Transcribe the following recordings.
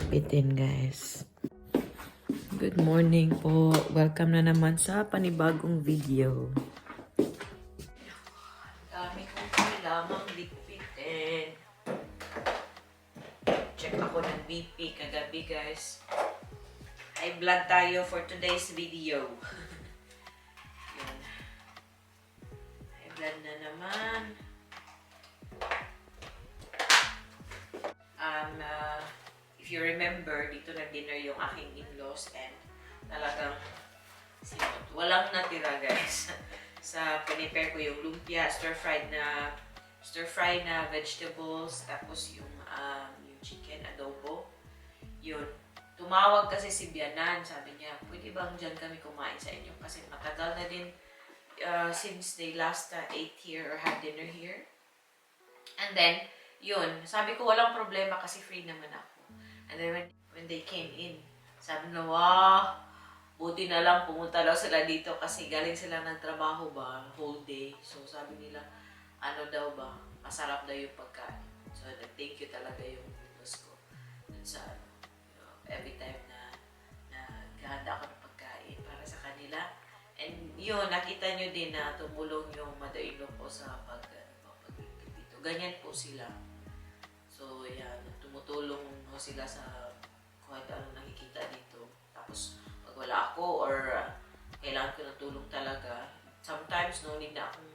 bitin, guys. Good morning po. Welcome na naman sa panibagong video. Dami kong kailangang ligpitin. Check ako ng BP kagabi, guys. High blood tayo for today's video. Yan. High blood na naman. If you remember, dito nag-dinner yung aking in-laws and talagang walang natira, guys. Sa prepare ko yung lumpia, stir-fry na vegetables, tapos yung chicken adobo. Yun. Tumawag kasi si Bianan, sabi niya, pwede bang dyan kami kumain sa inyo? Kasi matagal na din since they last ate here or had dinner here. And then, yun, sabi ko walang problema kasi free naman ako. And then when they came in, sabi na, wow, buti na lang pumunta lang sila dito kasi galing sila ng trabaho ba, whole day. So sabi nila, ano daw ba, masarap daw yung pagkain. So thank you talaga yung windows ko. Dun sa, every time na naghahanda ako ng pagkain para sa kanila. And yun, nakita nyo din na tumulong yung mother-in-law ko sa pag-ligpit dito. Ganyan po sila. So, yan, tumutulong sila sa kahit anong nakikita dito. Tapos, pag wala ako or kailangan ko ng tulong talaga, sometimes no need na akong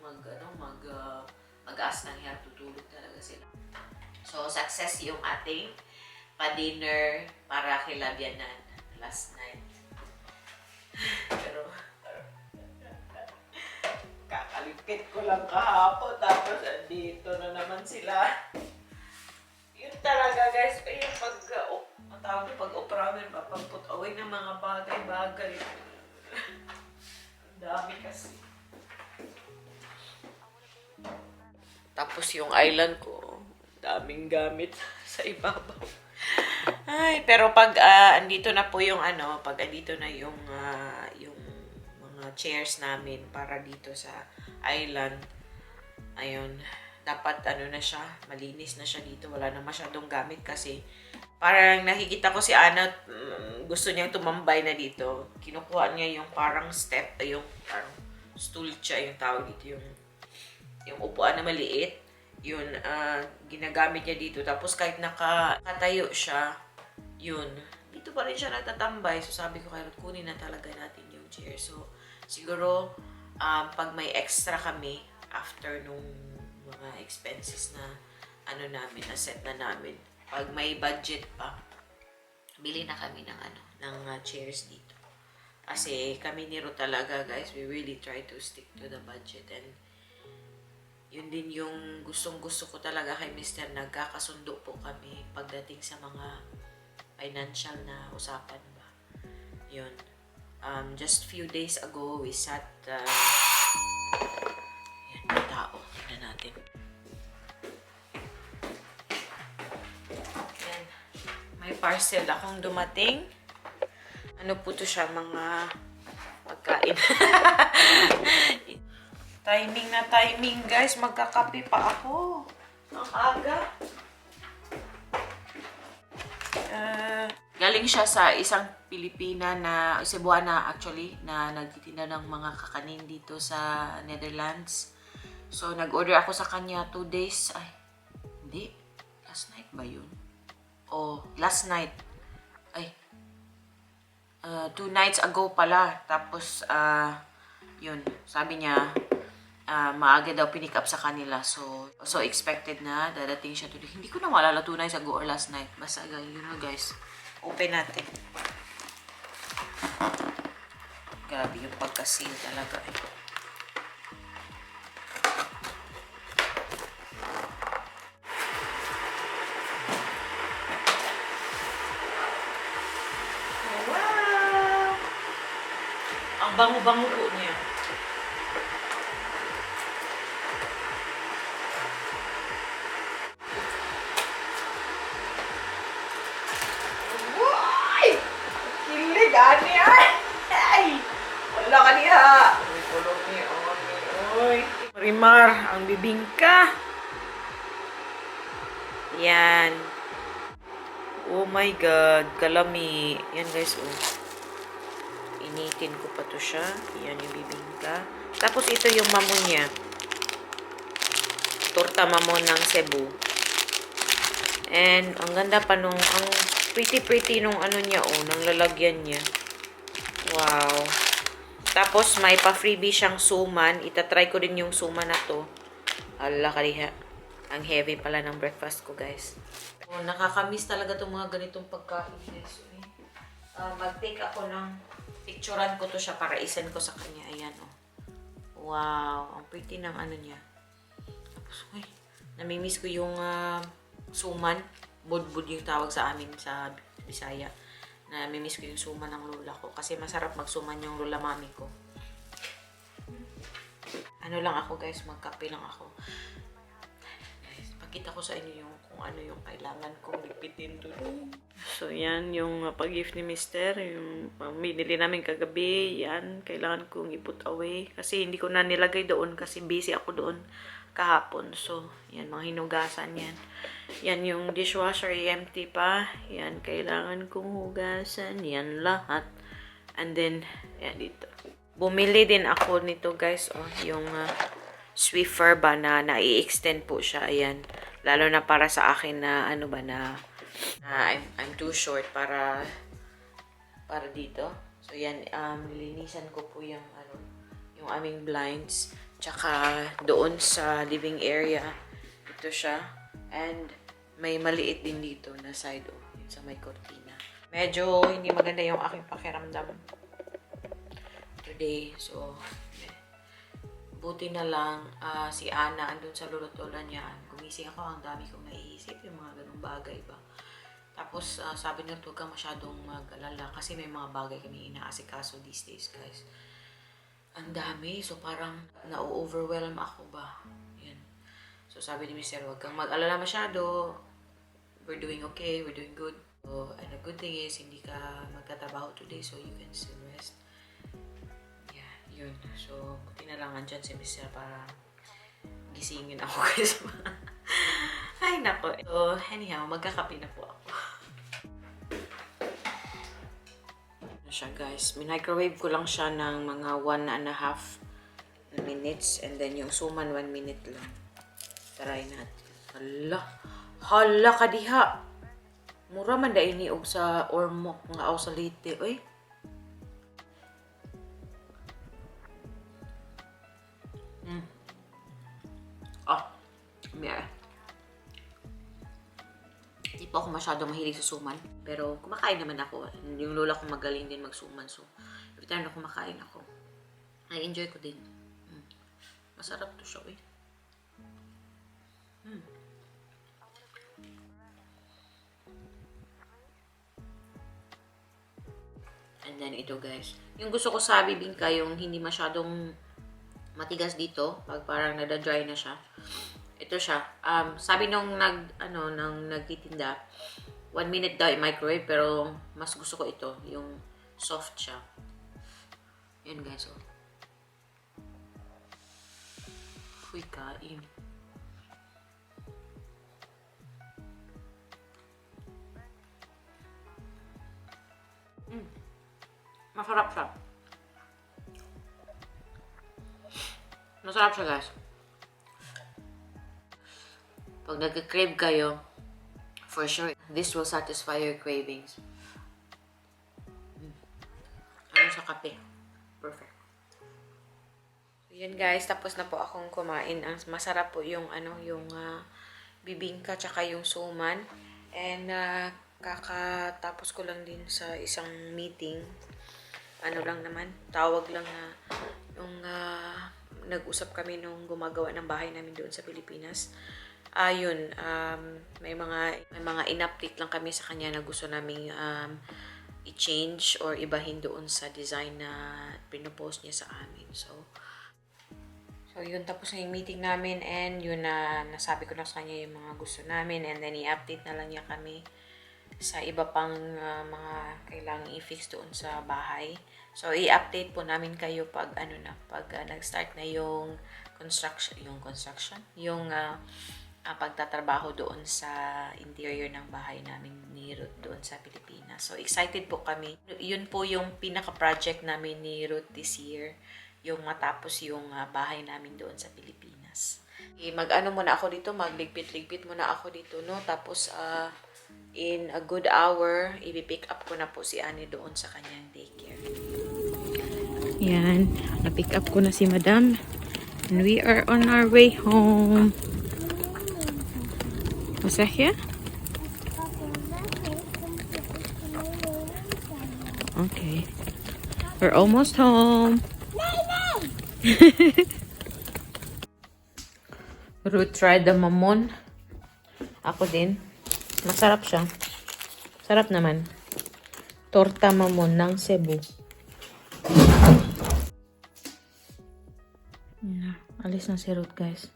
mag-ask ng help, tutulong talaga sila. So, success yung ating pa-dinner para kay Bianan last night. Pero, kakalipit ko lang kahapon, tapos dito na naman sila. Yun talaga, guys, yung pag-operamin, pag-put away ng mga bagay-bagay. Ang dami kasi. Tapos yung island ko, daming gamit sa ibabaw. Ay, pero pag andito na po yung pag andito na yung mga chairs namin para dito sa island, ayun, dapat na siya, malinis na siya dito. Wala na masyadong gamit kasi parang nakikita ko si Ana, gusto niyang tumambay na dito. Kinukuha niya yung parang step, yung parang stool siya yung tawag dito, yung upuan na maliit. Yun, ginagamit niya dito. Tapos kahit nakatayo siya, yun, dito pa rin siya natatambay. So sabi ko kayo, kunin na talaga natin yung chair. So siguro, pag may extra kami, after nung mga expenses na namin, na set na namin, pag may budget pa, bili na kami ng chairs dito. Kasi kami ni Ro talaga, guys, we really try to stick to the budget, and yun din yung gustong-gusto ko talaga kay Mr. Nagkakasundo po kami pagdating sa mga financial na usapan ba. Yun. Just few days ago, we sat yan, tao. Tignan natin. Yan. May parcel akong dumating. Ano po to siya? Mga pagkain. Timing na timing, guys. Magkakape pa ako. Ang aga. Galing siya sa isang Pilipina na, Cebuana actually, na nagtitinda ng mga kakanin dito sa Netherlands. So, nag-order ako sa kanya 2 days. Ay, hindi. Last night ba yun? Oh, last night. Ay, 2 nights ago pala. Tapos, yun, sabi niya, maaga daw pinick up sa kanila. So expected na dadating siya today. Hindi ko na maalala 2 nights ago or last night. Basta yun na, guys. Open natin. Grabe yung pagka-seal talaga eh. Wow! Ang bango-bango po niya. Gani ay! Wala ka niya! Uy, kulog niya. Uy! Marimar, ang bibingka. Yan. Oh my God, kalami. Yan guys, oh. Initin ko pa to siya. Yan yung bibingka. Tapos ito yung mamon niya. Torta mamon ng Cebu. And ang ganda pa nung, ang pretty nung ano niya, oh, nang lalagyan niya. Wow. Tapos may pa-freebie siyang suman. Itatry ko din yung suman na to. Ala kaliha. Ang heavy pala ng breakfast ko, guys. Oh, nakakamiss talaga itong mga ganitong pagkain, guys. Mag-take ako ng picturean ko to siya para isend ko sa kanya. Ayan, oh. Wow. Ang pretty ng ano niya. Tapos, uy, namimiss ko yung suman. Budbud yung tawag sa amin sa Bisaya. Namimiss ko yung suman ng lola ko. Kasi masarap magsuman yung lola mami ko. Ano lang ako, guys. Magkape lang ako. Guys, pakita ko sa inyo yung kung ano yung kailangan kong lipitin doon. So, yan yung pag-gift ni Mister. Yung binili namin kagabi. Yan. Kailangan kong i-put away. Kasi hindi ko na nilagay doon kasi busy ako doon kahapon. So, yan. Mga hinugasan yan. Yan yung dishwasher. Empty pa. Yan. Kailangan kong hugasan. Yan lahat. And then, yan dito. Bumili din ako nito, guys. Oh, yung Swiffer ba na i-extend po siya. Ayan. Lalo na para sa akin na ano ba na I'm too short para dito. So yan, nilinisan ko po yung ano, yung aming blinds. Tsaka doon sa living area, ito siya. And may maliit din dito na side, oh, yun sa may cortina. Medyo hindi maganda yung aking pakiramdam today. So, buti na lang si Ana andun sa lulutulan niya. Gumising ako, ang dami kong naiisip, yung mga ganung bagay ba. Tapos sabi niya, huwag kang masyadong mag-alala kasi may mga bagay kami inaasikaso these days, guys. Ang dami, so parang na-overwhelm ako ba. Yan. So sabi ni Mr. huwag kang mag-alala masyado. We're doing okay, we're doing good. So, and the good thing is, hindi ka magtatrabaho today, so you can still rest. Yun. So, buti na lang andyan si Mr. para gisingin ako, guys. Ay, nako. So, anyhow, magkakape na po ako. Ano siya, guys. Minicrowave ko lang siya ng mga 1.5 minutes. And then, yung suman, 1 minute lang. Try natin. Hala. Hala ka diha. Mura man dahil ni og sa ormok nga aw sa lite. Uy. Yeah. Hindi po ako masyado mahilig sa suman. Pero kumakain naman ako. Yung lola ko magaling din magsuman. So, every time na kumakain ako, I enjoy ko din. Masarap to siya, eh. And then ito, guys. Yung gusto ko sa bibingka, yung hindi masyadong matigas dito. Pag parang nada-dry na siya. Ito siya. Sabi nung nagtitinda, 1 minute daw i-microwave, pero mas gusto ko ito, yung soft siya. Yan, guys, oh. Uy, kain. Masarap siya. Masarap siya, guys. Pag nag-crave kayo, for sure, this will satisfy your cravings. Ano sa kape? Perfect. So, yun, guys. Tapos na po akong kumain. Ang masarap po yung, yung bibingka tsaka yung suman. And, kakatapos ko lang din sa isang meeting. Ano lang naman, tawag lang na yung nag-usap kami nung gumagawa ng bahay namin doon sa Pilipinas. Ayun, may mga in-update lang kami sa kanya na gusto naming i-change or ibahin doon sa design na pinopost niya sa amin. So yun, tapos na yung meeting namin and yun na nasabi ko na sa kanya yung mga gusto namin and then i-update na lang niya kami sa iba pang mga kailangang i-fix doon sa bahay. So, i-update po namin kayo pag nag-start na yung construction, yung pagtatrabaho doon sa interior ng bahay namin ni Ruth doon sa Pilipinas. So, excited po kami. Yun po yung pinaka-project namin ni Ruth this year, yung matapos yung bahay namin doon sa Pilipinas. Mag-ano muna ako dito, magligpit-ligpit muna ako dito, no? Tapos, in a good hour, i-pick up ko na po si Annie doon sa kanyang daycare. Yan, na-pick up ko na si Madam. And we are on our way home. What's that here? Okay. We're almost home. Ruth tried the mamon. Ako din. Masarap siya. Sarap naman. Torta mamon ng Cebu. Alis na si Ruth, guys.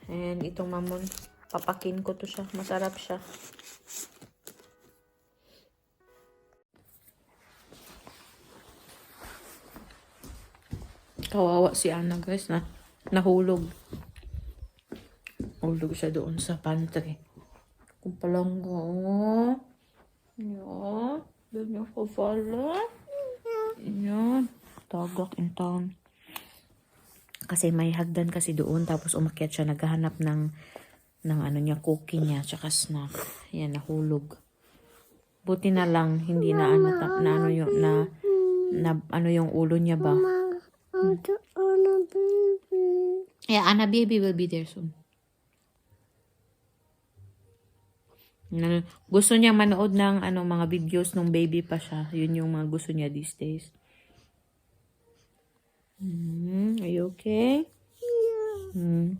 And itong mamon, papakin ko to siya. Masarap siya. Kawawa si Anna, guys, na nahulog. Hulog siya doon sa pantry. Kung palang ko. Yan. Doon yung pala. Yan. Tagak in town. Kasi may hagdan kasi doon. Tapos umakyat siya. Naghahanap ng ano niya, cookie niya. Tsaka snack. Yan, nahulog. Buti na lang, hindi na ano, na ano yung, na ano yung ulo niya ba? Anna baby. Yeah, Anna baby will be there soon. Gusto niya manood ng ano, mga videos nung baby pa siya. Yun yung mga gusto niya these days. Are you okay? Yeah.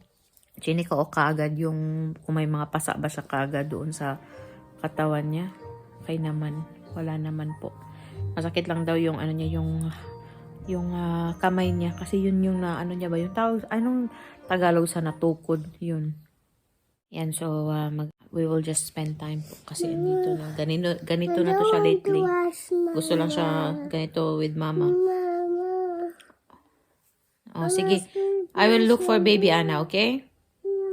Chinika o kaagad yung kung may mga pasa ba siya kaagad doon sa katawan niya. Okay naman. Wala naman po. Masakit lang daw yung ano niya, yung kamay niya. Kasi yun yung na ano niya ba, yung tawag, anong Tagalog sa natukod, yun. Yan, so we will just spend time po. Kasi dito na, ganito na to siya lately. Gusto lang siya ganito with mama. Oh, sige. I will look for baby Anna, okay?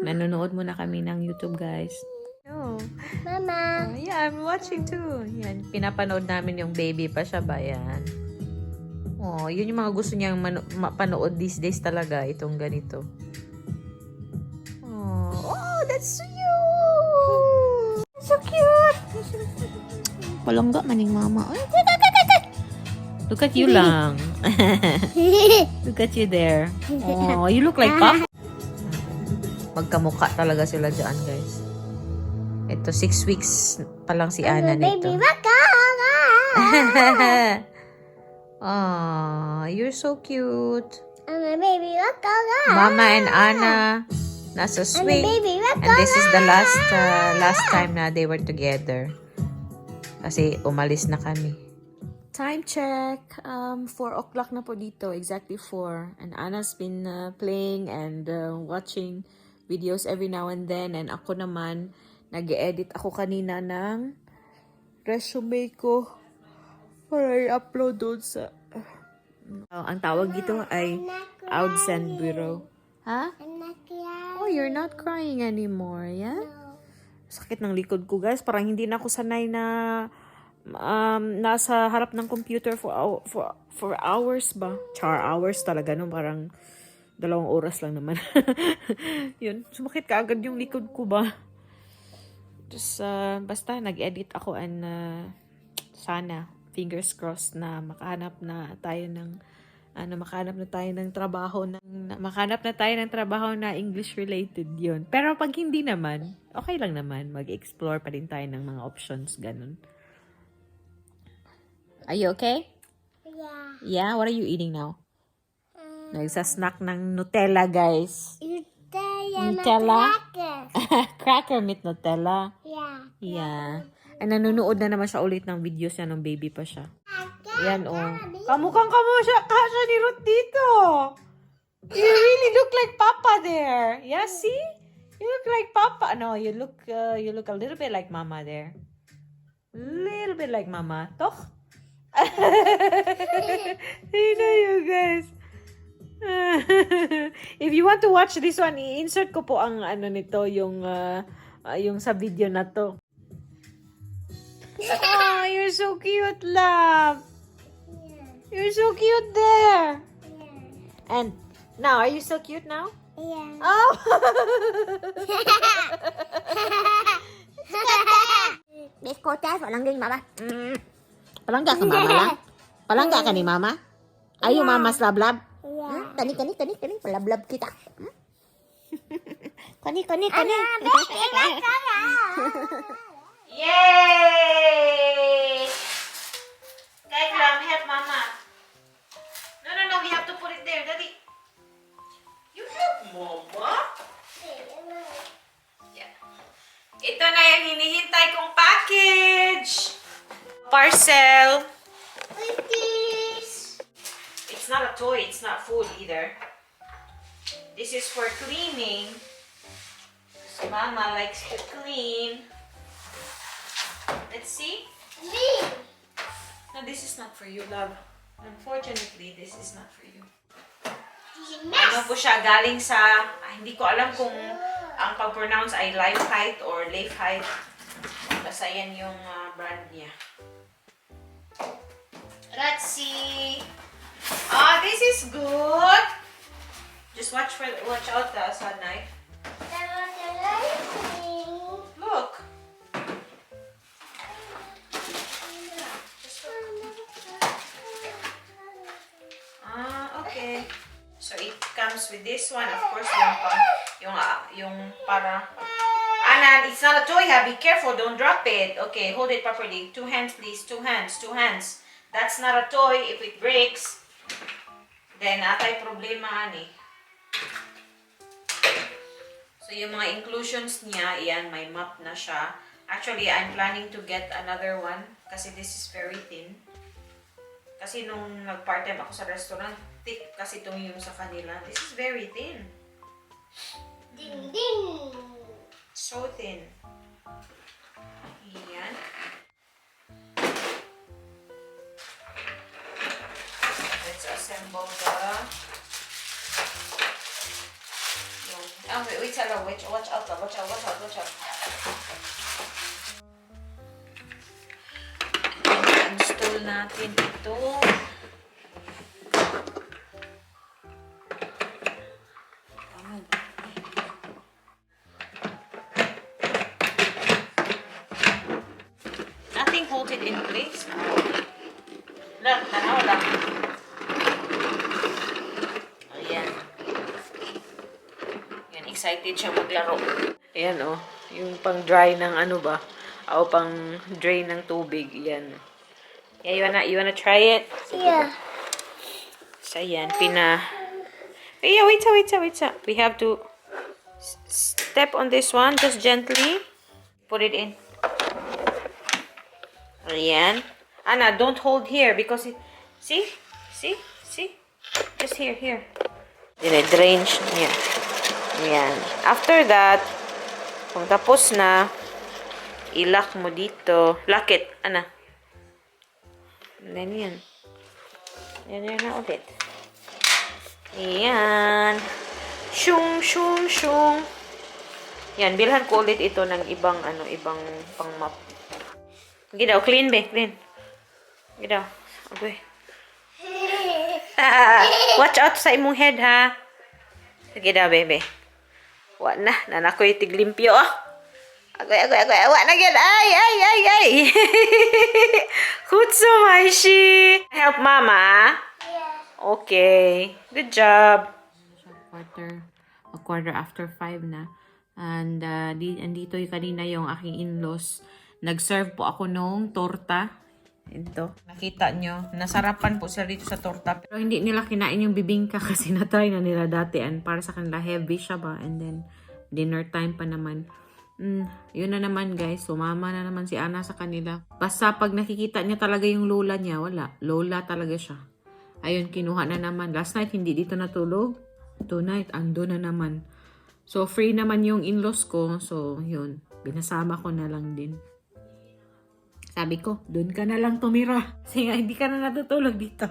Nanonood muna kami ng YouTube, guys. Oh. Mama. Yeah, I'm watching too. Yan, pinapanood namin yung baby pa siya ba, yan. Oh, yun yung mga gusto niyang mapanood these days talaga, itong ganito. Oh, that's so cute! So cute! Palangga maning mama. Look at you lang. Look at you there. Oh, you look like Papa. Magkamukha talaga sila dyan, guys. Ito, 6 weeks pa lang si Anna nito. Baby, waka! Oh, you're so cute. I'm a baby, waka! Mama and Anna nasa swing. Baby, waka! And this is the last time na they were together. Kasi umalis na kami. Time check. 4 o'clock na po dito. Exactly 4. And Anna's been playing and watching videos every now and then. And ako naman, nag-edit ako kanina ng resume ko para i-upload doon sa... ang tawag dito ay Outsend Bureau. Ha? I'm not crying. Oh, you're not crying anymore, yeah? No. Sakit ng likod ko, guys. Parang hindi na ako sanay na nasa harap ng computer for hours ba? Char hours talaga, no? Parang 2 oras lang naman. Yun, sumakit ka agad yung likod ko ba? Just, basta nag-edit ako and sana, fingers crossed na makahanap na tayo ng trabaho na English related yun. Pero pag hindi naman, okay lang naman. Mag-explore pa din tayo ng mga options, ganun. Are you okay? Yeah. Yeah? What are you eating now? Nagsasnack ng Nutella, guys. Nutella? Cracker with Nutella. Yeah. Yeah. And nanonood na naman siya ulit ng videos niya nung baby pa siya. Yan, oh. Kamukhang siya ni Ruth dito. You really look like Papa there. Yeah, see? You look like Papa. No, you look a little bit like Mama there. Little bit like Mama. Toch? You know, you guys. If you want to watch this one, i-insert ko po ang ano nito, yung sa video na to. Oh, you're so cute, love. You're so cute there. And now, are you so cute now? Yeah. Oh. Biskutas, walang ging mama. Palangga ka, mama lang? Palangga ka ni mama? Are you mama's love? Yeah. Kani, palablab kita. Kani. Yay! Kaya lang, help mama. No, we have to put it there, daddy. You help mama? Yeah. Ito na yung hinihintay kong package. Parcel. It's not a toy, it's not food either. This is for cleaning. So mama likes to clean. Let's see. No, this is not for you, love. Unfortunately, this is not for you. Ano po siya, galing sa, hindi ko alam kung ang pag-pronounce ay Life Height or Life Height. Basta yan yung brand niya. Let's see. Oh, this is good. Just watch out sa knife. Look. Okay. So it comes with this one, of course, yung para. Anan, it's not a toy, ha? Be careful, don't drop it. Okay, hold it properly. 2 hands, please. 2 hands. That's not a toy. If it breaks, then atay problema ani. So yung mga inclusions niya, iyan, may map na siya. Actually, I'm planning to get another one kasi this is very thin. Kasi nung nag-part-time ako sa restaurant, thick kasi itong yung sa kanila. This is very thin. Ding ding. So thin. Iyan. Let's assemble the... Oh, wait, watch out. Install natin ito. Ano ba? Nothing hold it in place. Lang, tanaw lang. Ayan. Yan, excited siya maglaro. Ayan, oh. Yung pang dry ng ano ba? O pang drain ng tubig. Yan. Yeah, you wanna try it? Yeah. So, yan. Yeah, wait. We have to step on this one. Just gently. Put it in. Ayan. Anna, don't hold here because it... See? Just here. Dine-drain niya. Ayan. After that, kung tapos na, ilak mo dito. Lock it, Ana. And then yan. Yan na ulit. Ayan. Shung. Yan, bilhan ko ulit ito ng ibang pang map. Gidaw, clean. Gidaw. Okay. Watch out sa imong head, ha? Sige daw, bebe. Wa na. Nanakoy tiglimpyo, oh. Agoy. Wa na gid. Ay. Kutsumaishi. Help mama. Yeah. Okay. Good job. A quarter after 5 na. And andito yung kanina yung aking in-laws. Nag-serve po ako nung torta. Ito. Nakita nyo. Nasarapan po sila dito sa torta. Pero hindi nila kinain yung bibingka kasi na-try na nila dati. And para sa kanila heavy siya ba. And then dinner time pa naman. Yun na naman guys. Sumama na naman si Ana sa kanila. Basta pag nakikita niya talaga yung lola niya, wala. Lola talaga siya. Ayun, kinuha na naman. Last night, hindi dito natulog. Tonight, ando na naman. So, free naman yung in-laws ko. So, yun. Binasama ko na lang din. Sabi ko, doon ka na lang tumira. Kasi nga, hindi ka na natutulog dito.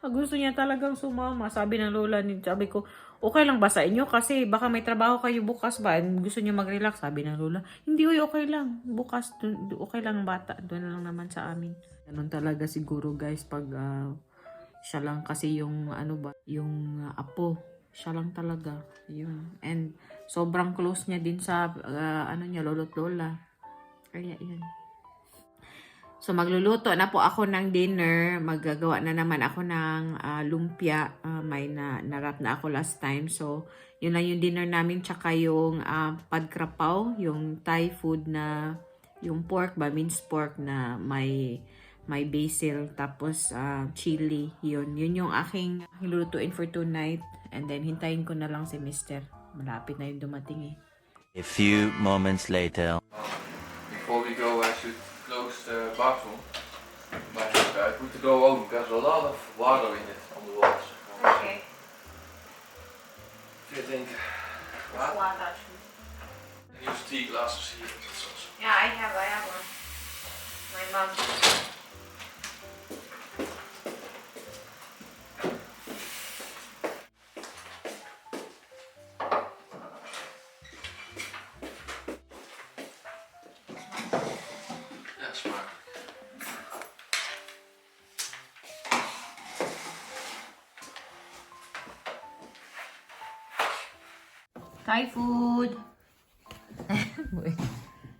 Gusto niya talagang sumama. Sabi ng lola niya, sabi ko, okay lang ba sa inyo? Kasi baka may trabaho kayo bukas ba? Gusto niyo mag-relax. Sabi ng lola, hindi, uy, okay lang. Bukas, okay lang bata. Doon na lang naman sa amin. Ganun talaga siguro guys pag siya lang kasi yung yung apo. Siya lang talaga. Yun. And sobrang close niya din sa lolo't lola. Kaya yun. So, magluluto na po ako ng dinner. Maggagawa na naman ako ng lumpia. May narap na ako last time. So, yun lang yung dinner namin. Tsaka yung padkrapaw, yung Thai food na, yung pork ba, minced pork na may basil, tapos chili. Yun yung aking lulutuin for tonight. And then, hintayin ko na lang si Mister. Malapit na yung dumating eh. A few moments later. Before we go, I should close the bathroom. But I put the door open because there's a lot of water in it on the walls. Okay. If you think, What? what? Use tea glasses here. That's also. Yeah, I have one. My mom. Ja, smakelijk. Thai food.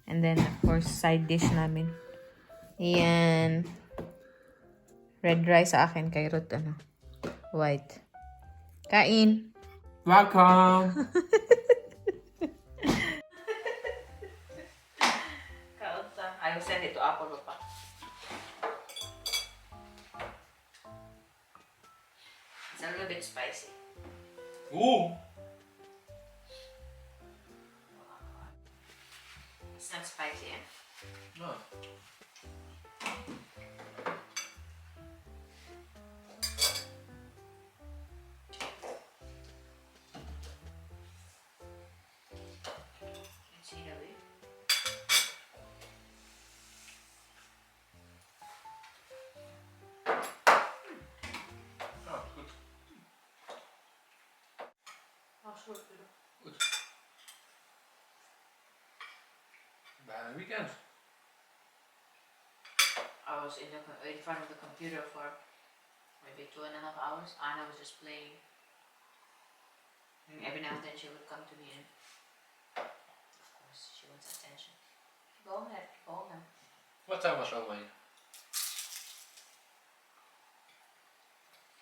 And then, of course, side dish namin. Ayan. Red rice sa akin kay Ruth, white. Kain. Welcome. Kaunta. I will send it to Apple pa. It's a little bit spicy. Ooh. It's not spicy, eh? No. Let's see the way. Oh, goed. Goed. Goed. Bijna weekend. I was in front of the computer for maybe 2.5 hours. Anna was just playing. And every now and then she would come to me and of course she wants attention. Go ahead. What time was Oma hier?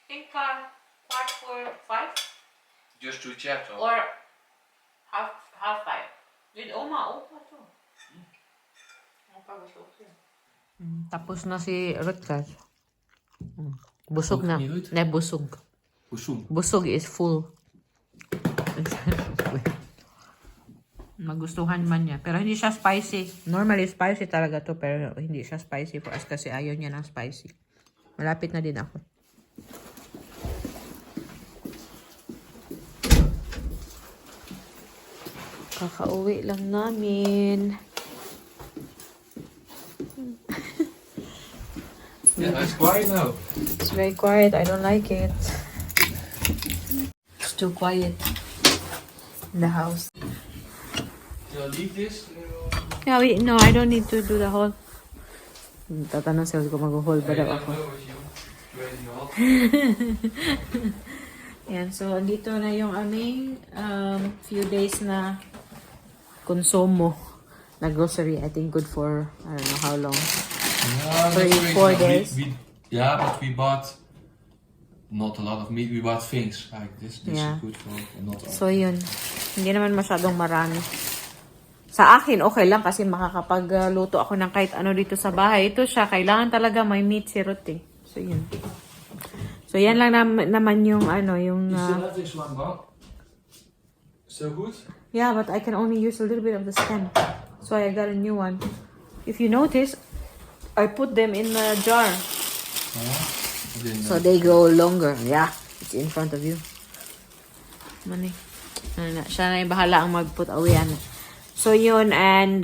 I think 4:45 Just to chat or? or half 5. With Oma too. Opa was okay. Tapos na si Ruth. Busog Ook na. niet Ruth? Ne, busog. Oesoem. Busog is full. Magustuhan man niya. Pero hindi siya spicy. Normally spicy talaga to. Pero hindi siya spicy for us kasi ayaw niya ng spicy. Malapit na din ako. Kakauwi lang namin. Yeah, it's quiet now. It's very quiet. I don't like it. It's too quiet in the house. You'll leave this? Yeah, no, I don't need to do the whole. Tatanong sila kung mag-hold ba daw ako. Crazy hot. Yan, so dito na yung aming few days na konsumo na grocery. I think good for, I don't know how long. Yeah, For that's crazy. 4 days. Yeah, but we bought not a lot of meat. We bought things like this. This Yeah. is good for not all. So yun, hindi naman masyadong marami. Sa akin, okay lang kasi makakapagluto ako ng kahit ano dito sa bahay. Ito siya, kailangan talaga may meat si Ruth eh. So yun. So yan lang naman yung yung... You still have this one, bro? Still good? Yeah, but I can only use a little bit of the stem. So I got a new one. If you notice, I put them in a jar. So they grow longer. Yeah, it's in front of you. Mani. Siya na yung bahala ang mag-put away. So yun, and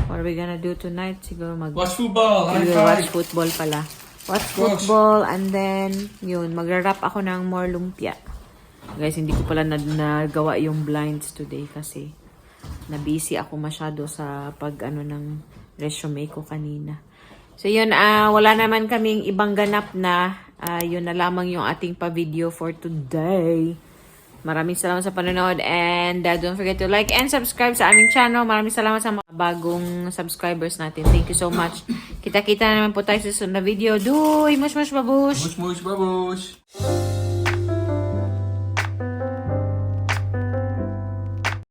what are we gonna do tonight? Siguro Watch football. High We'll watch five. football pala. Watch Watch. football and then yun, magra-wrap ako ng more lumpia. Guys, hindi ko pala nagawa yung blinds today kasi na-busy ako masyado sa pag-ano ng resume ko kanina. So yun, wala naman kaming ibang ganap na. Yun na lamang yung ating pa-video for today. Maraming salamat sa panonood and don't forget to like and subscribe sa aming channel. Maraming salamat sa mga bagong subscribers natin. Thank you so much. Kita-kita na naman po tayo sa susunod na video. Duy! Mush, mush, babush! Mush, mush, babush.